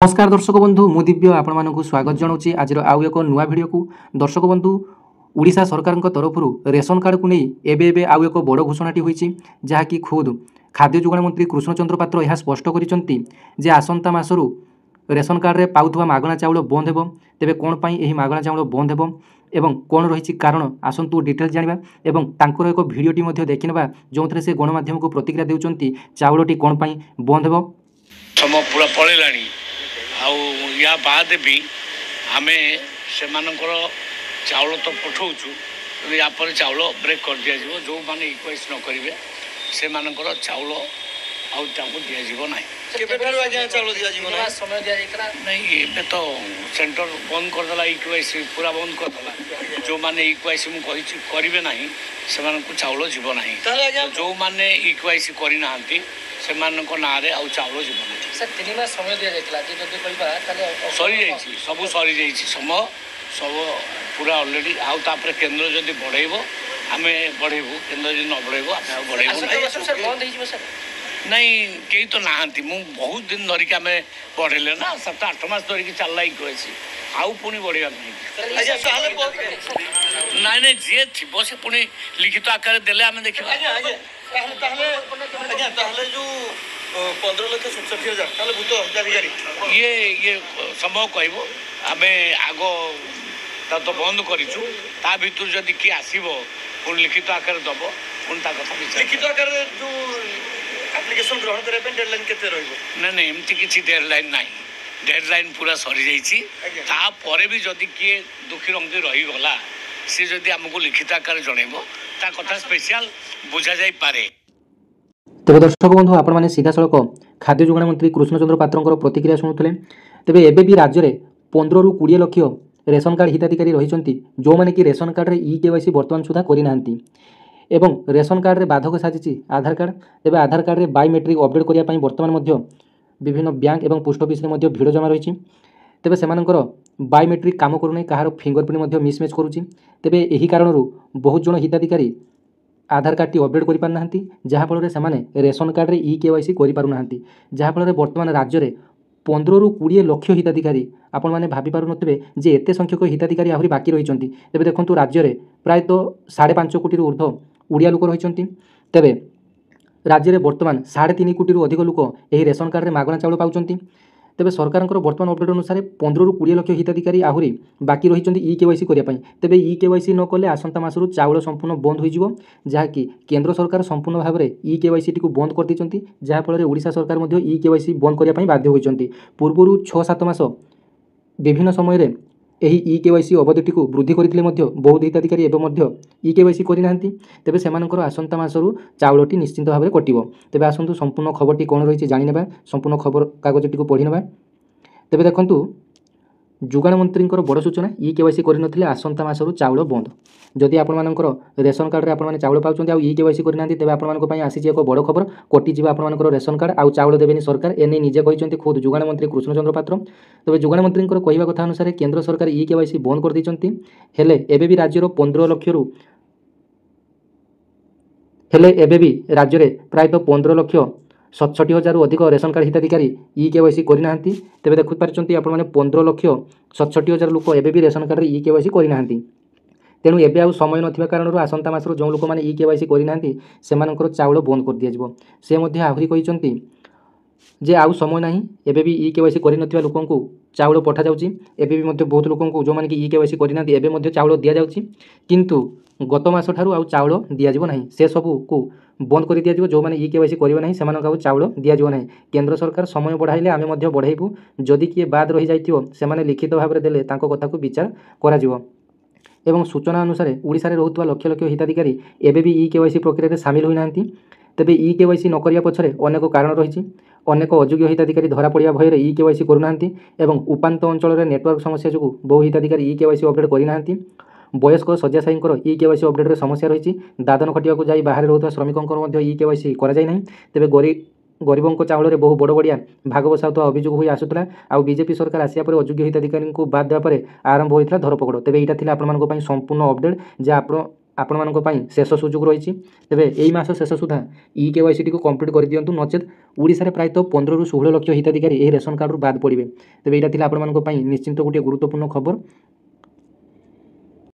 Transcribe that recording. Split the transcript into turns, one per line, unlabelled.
नमस्कार दर्शक बंधु मु दिव्य आपण मानक स्वागत जनाऊँगी आज आउ एक नुआ भिडियो को। दर्शक बंधु ओडिशा सरकार तरफ रेशन कार्ड को नहीं एबे आउ एक बड़ घोषणाटी होती जहाँकि खुद खाद्य जोगाण मंत्री कृष्णचंद्र पात्र यह स्पष्ट कर आसंता मासरू रेशन कार्ड में पाउथुवा मागणा चाउल बंद हो तेबे कौन पाई यही मागणा चाउल बंद हो एवं कौन रही कारण आसतु डिटेल्स जाना एवं तांकर एक भिडियोटी देखने जो थे से गणमाध्यम को प्रतिक्रिया देउचंती चाउलटी कौन पाई बंद हो
पूरा पड़ेलानी या बाद भी आम से चाउल तो पठाऊँ या चाउल ब्रेक कर दि जाव जो मैंने रिक्वेस्ट न करेंगे से चाउल दिज्व ना नहीं ए तो सेंटर बंद करदेला इक्वेसी पूरा बंद करदेला जो मैंने इक्वेसी मुझे करेंगे ना से चाउल जीव ना जो मैंने इक्वेसी करना से ना चाउल जीव ना
समय
सरी जा सब सरी जा समय सब पूरा अलरेडी आउे केन्द्र जदि बढ़ेब आम बढ़ेबू केन्द्र जब न बढ़ेब आम बढ़ेबू नहीं कई तो नहांती मु बहुत दिन धरिक आम बढ़ेले ना 7-8 मास धरिक चलला इक्वेसी आउ पुणी बढ़िया नहीं नहीं जी थी से पुणी लिखित आकार देले आम देखा ये समय कह आम आग तो बंद करूँ ता भर जदि किए आसब पुणी लिखित आकार दब पुणी कथा लिखित आकार जो एप्लिकेशन ग्रहण करने डेडलाइन केते रहइबो ना नहीं एमती किसी डेडलाइन नहीं डेडलाइन पूरा सरी जाइछि तापर भी जदि किए दुखी रंगी रही गला से जदि हमको लिखित आकार जणेबो ता कथा स्पेशल बुझा जाई पारे।
तेज दर्शक बंधु आपण मैंने सीधा सड़क खाद्य जोगाण मंत्री कृष्णचंद्र पात्र प्रतिक्रिया शुणुले तेज एबे भी राज्य में 15 ରୁ 20 लक्ष रेशन कार्ड हिताधिकारी रही जो मैंने कि रेशन कार्ड रे ई-केवाईसी बर्तमान सुधा करना एवं रेशन कार्ड रे बाधक साजिची आधार कार्ड तेज आधार कार्ड रे बायोमेट्रिक अपडेट करने बर्तमान विभिन्न बैंक एवं पोस्ट ऑफिस रे मध्य भीड़ जमा रही तेबे सेमानकर बायोमेट्रिक काम करूना कहार फिंगरप्रिंट मिसमैच करुच्ची तेबे यही कारण बहुत जन हिताधिकारी आधार कार्ड टी अपडेट कर पारना जहाँफल से रेशन कार्ड रे ई-केवाईसी कर पारना जहाँफल बर्तमान राज्य में 15 ରୁ 20 लक्ष हिताधिकारी आपण मैंने भाभी पारु नथिबे जे एते संख्यक हिताधिकारी आहुरी बाकी रही तेबे देखंतु राज्य में प्रायतः 5.5 कोटी ऊर्ध्व ओडिया लोक रही तेबे राज्य में बर्तमान 3.5 कोटी अधिक लोक यही रेशन कार्ड रे मागणा चाउल पाउचंती तेबे सरकार बर्तमान अपडेट अनुसार 15 ରୁ 20 लक्ष हिताधिकारी आहुरी बाकी रही ई-केवाईसी करने तेबे ई-केवाईसी न कले आसंता मासरू चाउल संपूर्ण बंद हो जहाँकि केंद्र सरकार संपूर्ण भाव में ई-केवाईसी टी बंद कर दी जहाँफल ओडिशा सरकार ई-केवाईसी बंद करने बाध्य होती पूर्व 6-7 मास विभिन्न समय यही ई-केवाईसी अवधिटी को वृद्धि करते बहुत हिताधिकारी एवं ई-केवाईसी करना तेबे सेमानकर आसंता मासरू चाउलटी निश्चिंत भाव में कटिबो तेबे आसंतु संपूर्ण खबरटी कौन रही जानिनेबा संपूर्ण खबर कागजटी को पढ़ी नेबा तेबे देखंतु जोगाण मंत्री बड़ सूचना ई-केवाईसी करनथिले आसंता मासरू चाउल बंद जदि आपनकर रेशन कार्ड रे आपण माने चाउल पाउचंती आ ई-केवाईसी करना तेबे आपनकर पई आसीची एक बड़ खबर कटि जीवा आपनकर रेशन कार्ड आ चाउल देबेनी सरकार एने निजे कहिसंती खुद जोगाण मंत्री कृष्णचंद्र पात्र तेबे जोगाण मंत्री कहवा कथा अनुसार केंद्र सरकार ई-केवाईसी बंद कर दैचंती हेले एबे भी राज्यर 15 लक्ष रु हेले एबे भी राज्य में प्रायतः 15 लक्ष 67,000 अधिक रेशन कार्ड हिताधिकारी ई-केवाईसी करना तेबे देखु पारछंती आपण माने 15 लक्ष 67,000 लोक एबे भी रेशन कार्ड रे ई-केवाईसी करना तेणु एबे आउ समय नथिबा कारण आसंता मासरो जो लोक माने ई-केवाईसी करना सेमानकर चाउल बंद कर दिया जिवो से मध्य आहुरी कहिसंती जे आउ समय नहीं एबे भी ई-केवाईसी करि नथिबा लोकंकु चाउल पठा जाउची एबे भी मध्य बहुत लोकंकु जो माने कि ई-केवाईसी करना एबे मध्य चाउल दिया जाउची किंतु गत मास ठारू आउ चाउल दिया जिवो नाही से सबु को बंद कर दिया जिवो जो माने ई-केवाईसी करिवो नाही सेमानक आउ चाउल दिया जिवो नाही केंद्र सरकार समय बढ़ाइले आमे मध्य बढ़ाइबु जदि किए बाद रही जाइथिवो सेमाने लिखित भाव में देले तांको कथा को विचार करा जिवो एवं सूचना अनुसार ओडिशा रे रहुतवा लक्ष लक्ष हिताधिकारी एबे भी ई-केवाईसी प्रक्रिया रे शामिल होई नांती तेबे ई-केवाईसी न करिया पछरे अनेक कारण रही अनेक अयोग्य हिताधिकारी धरा पड़िया भय ई-केवाईसी करूना एवं उपांत अंचल में नेटवर्क समस्या जो बहु हिताधिकारी ई-केवाईसी अपडेट करना वयस्क शय्याशायी ई-केवाईसी अपडेट समस्या रही दादन खटिया जाई बाहर रोता श्रमिकों ई-केवाईसी करा जाय नाही तेबे गरीबों चाउल बहु बड़ बड़िया भाग बसाउता अभियोग हो आसूला आ बीजेपी सरकार आसिया पर अयोग्य हिताधिकारी को बाद देवा आरंभ होता धरपकड़ तेबे यहाँ आपंप संपूर्ण अपडेट जे आप ଆପଣମାନଙ୍କ ପାଇଁ ଶେଷ ସୁଯୋଗ ରହିଛି। ତେବେ ଏଇ ମାସ ଶେଷ ସୁଦ୍ଧା EKYCଟିକୁ କମ୍ପ୍ଲିଟ୍ କରିଦିଅନ୍ତୁ, ନଚେତ୍ ଓଡ଼ିଶାରେ ପ୍ରାୟତଃ 15ରୁ 16 ଲକ୍ଷ ହିତାଧିକାରୀ ଏହି ରେସନ କାର୍ଡ଼ରୁ ବାଦ୍ ପଡ଼ିବେ। ତେବେ ଏଇଟା ଥିଲା ଆପଣମାନଙ୍କ ପାଇଁ ନିଶ୍ଚିନ୍ତ ଗୋଟିଏ ଗୁରୁତ୍ୱପୂର୍ଣ୍ଣ ଖବର।